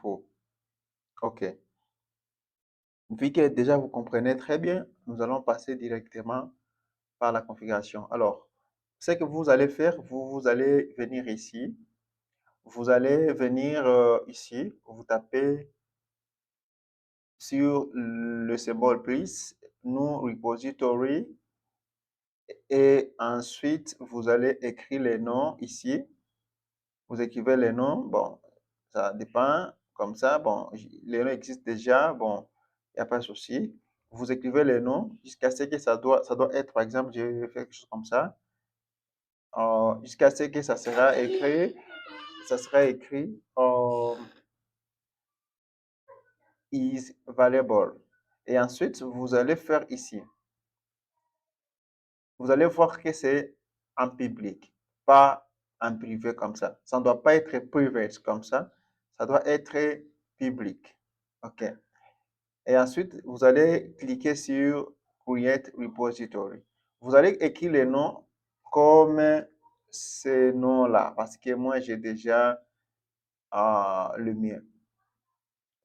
GitHub. OK. Vu que déjà vous comprenez très bien, nous allons passer directement par la configuration. Alors, ce que vous allez faire, vous allez venir ici. Vous allez venir ici, vous tapez sur le symbole plus, New Repository, et ensuite vous allez écrire les noms ici. Vous écrivez les noms, bon, ça dépend, comme ça, bon, les noms existent déjà, bon, il n'y a pas de souci. Vous écrivez les noms jusqu'à ce que ça doit être, par exemple, je vais faire quelque chose comme ça, jusqu'à ce que ça sera écrit, is valuable. Et ensuite, vous allez faire ici. Vous allez voir que c'est en public, pas en privé comme ça. Ça ne doit pas être private comme ça. Ça doit être public. OK. Et ensuite, vous allez cliquer sur Create Repository. Vous allez écrire les noms comme ces noms-là, parce que moi, j'ai déjà le mien.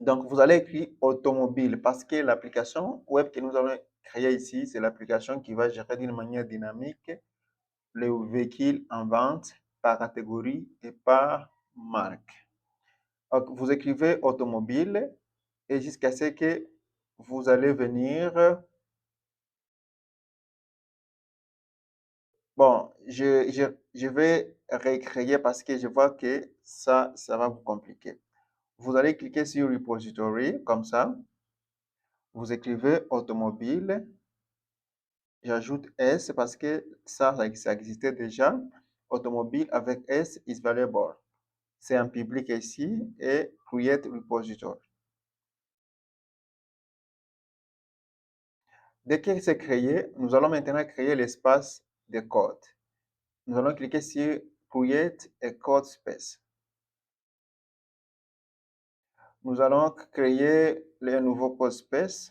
Donc, vous allez écrire automobile parce que l'application web que nous allons créer ici, c'est l'application qui va gérer d'une manière dynamique les véhicules en vente par catégorie et par marque. Donc, vous écrivez automobile et jusqu'à ce que vous allez venir. Bon, je vais récréer parce que je vois que ça va vous compliquer. Vous allez cliquer sur Repository, comme ça. Vous écrivez automobile. J'ajoute S parce que ça existait déjà. Automobile avec S is valuable. C'est un public ici et Create Repository. Dès que c'est créé, nous allons maintenant créer l'espace de code. Nous allons cliquer sur Create a Code Space. Nous allons créer le nouveau code space.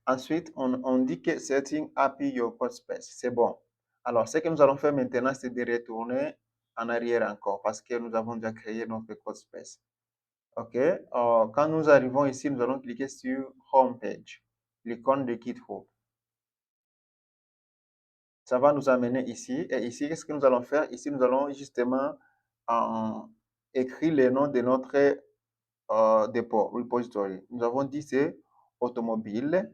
Ensuite, on dit que Setting Happy Your Code Space. C'est bon. Alors, ce que nous allons faire maintenant, c'est de retourner en arrière encore parce que nous avons déjà créé notre code space. OK. Quand nous arrivons ici, nous allons cliquer sur Homepage, l'icône de GitHub. Ça va nous amener ici. Et ici, qu'est-ce que nous allons faire? Ici, nous allons justement écrire les noms de notre dépôt, repository. Nous avons dit c'est automobile.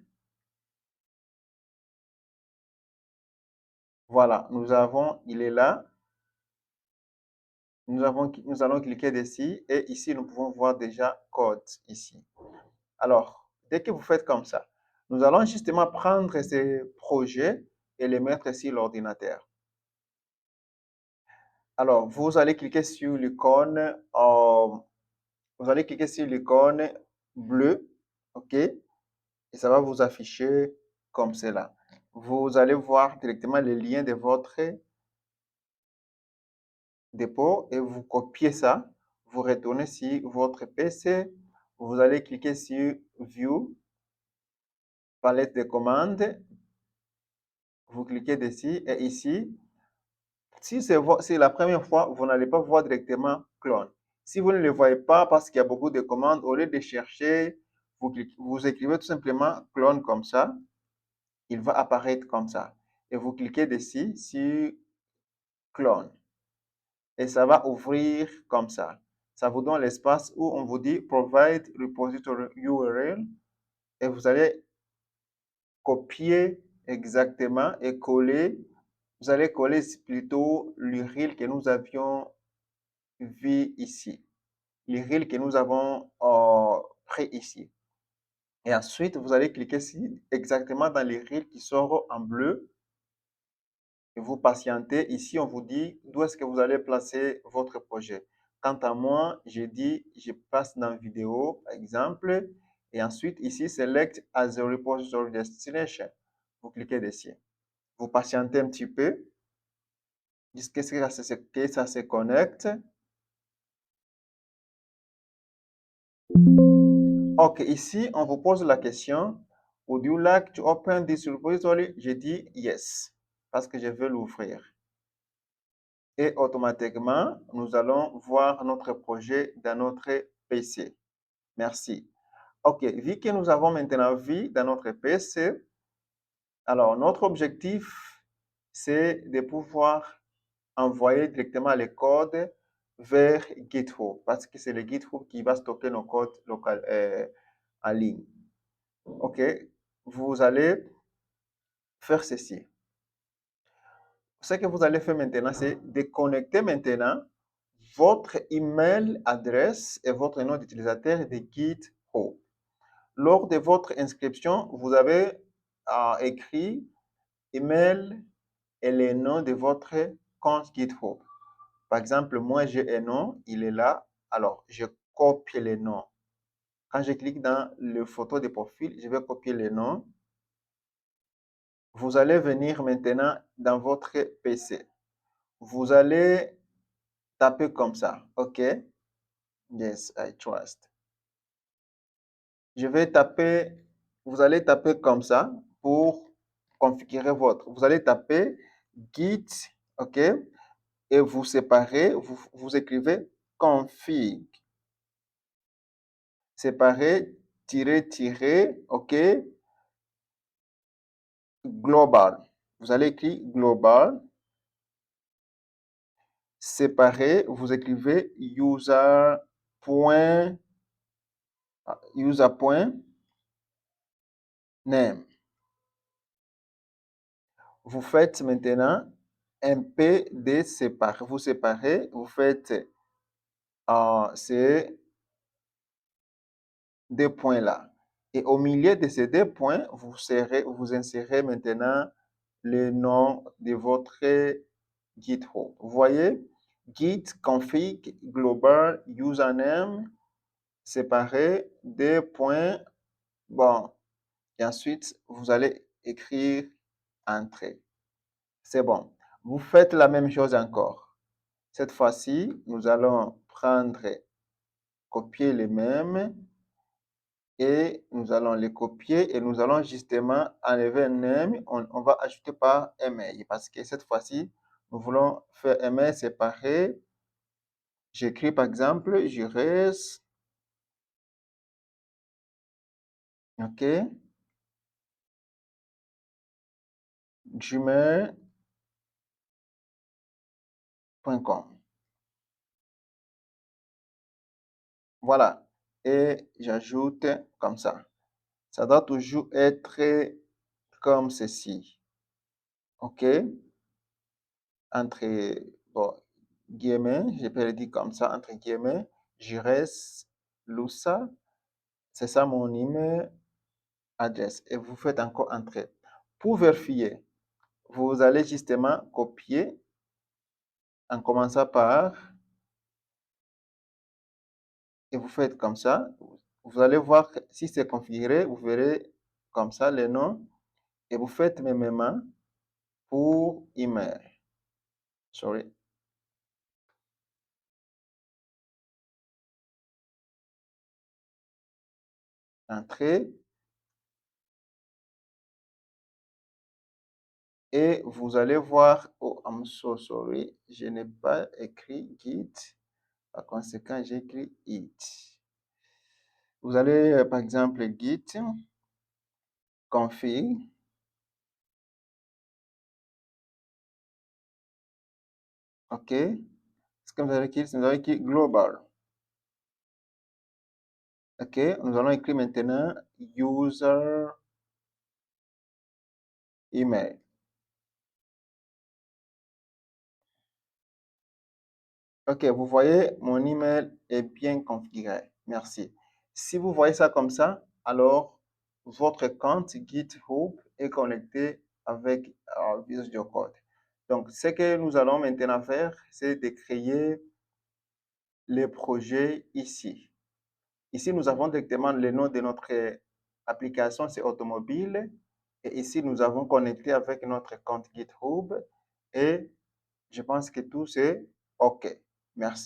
Voilà, il est là. Nous allons cliquer dessus et ici, nous pouvons voir déjà code ici. Alors, dès que vous faites comme ça, nous allons justement prendre ces projets et les mettre sur l'ordinateur. Alors, vous allez cliquer sur l'icône, bleue, OK? Et ça va vous afficher comme cela. Vous allez voir directement le lien de votre dépôt et vous copiez ça. Vous retournez sur votre PC. Vous allez cliquer sur View, palette de commandes. Vous cliquez dessus et ici, si c'est la première fois, vous n'allez pas voir directement clone. Si vous ne le voyez pas parce qu'il y a beaucoup de commandes, au lieu de chercher, vous écrivez tout simplement clone comme ça. Il va apparaître comme ça. Et vous cliquez dessus sur clone. Et ça va ouvrir comme ça. Ça vous donne l'espace où on vous dit provide repository URL et vous allez copier exactement et coller. Vous allez coller plutôt l'URL que nous avions vu ici. L'URL que nous avons pris ici. Et ensuite, vous allez cliquer ici exactement dans l'URL qui sort en bleu. Et vous patientez. Ici, on vous dit d'où est-ce que vous allez placer votre projet. Quant à moi, j'ai dit, je passe dans vidéo, par exemple. Et ensuite, ici, select as a repository destination. Vous cliquez dessus. Vous patientez un petit peu jusqu'à ce que ça se connecte. OK, ici, on vous pose la question, would you like to open this repository? J'ai dit yes, parce que je veux l'ouvrir. et automatiquement, nous allons voir notre projet dans notre PC. Merci. OK, vu que nous avons maintenant vu dans notre PC, alors notre objectif, c'est de pouvoir envoyer directement les codes vers GitHub parce que c'est le GitHub qui va stocker nos codes en ligne. OK, vous allez faire ceci. Ce que vous allez faire maintenant, c'est de connecter maintenant votre email adresse et votre nom d'utilisateur de GitHub. Lors de votre inscription, vous avez écrit email et le nom de votre compte GitHub. Par exemple, moi, j'ai un nom, il est là. Alors, je copie le nom. Quand je clique dans le photo de profil, je vais copier le nom. Vous allez venir maintenant dans votre PC. Vous allez taper comme ça. OK? Yes, I trust. Je vais taper, vous allez taper comme ça pour configurer votre. Vous allez taper git, OK? Et vous séparez, vous écrivez config. Séparer, tirer, OK? Global. Vous allez écrire global. Séparer, vous écrivez user.name. Vous faites maintenant un peu de séparer. Vous séparez, vous faites ces deux points-là. Et au milieu de ces deux points, vous insérez maintenant le nom de votre GitHub. Vous voyez, git config global username séparé deux points. Bon, et ensuite, vous allez écrire entrée. C'est bon. Vous faites la même chose encore. Cette fois-ci, nous allons prendre, copier les mêmes et nous allons les copier et nous allons justement enlever un name. On va ajouter par email parce que cette fois-ci, nous voulons faire un email séparé. J'écris par exemple, je reste, OK, gmail.com. Voilà. Et j'ajoute comme ça. Ça doit toujours être comme ceci. OK? Entre guillemets, je peux le dire comme ça, entre guillemets, je reste Lusa. C'est ça mon email adresse. Et vous faites encore entrer. Pour vérifier, vous allez justement copier en commençant par, et vous faites comme ça. Vous allez voir que si c'est configuré, vous verrez comme ça le nom. Et vous faites même pour email. Sorry. Entrée. Et vous allez voir, oh, I'm so sorry, je n'ai pas écrit git. Par conséquent, j'ai écrit it. Vous allez, par exemple, git config. OK. Ce que vous allez écrire global. OK. Nous allons écrire maintenant user email. OK. Vous voyez, mon email est bien configuré. Merci. Si vous voyez ça comme ça, alors votre compte GitHub est connecté avec Visual Studio Code. Donc, ce que nous allons maintenant faire, c'est de créer les projets ici. Ici, nous avons directement le nom de notre application, c'est Automobile. Et ici, nous avons connecté avec notre compte GitHub. Et je pense que tout c'est OK. Merci.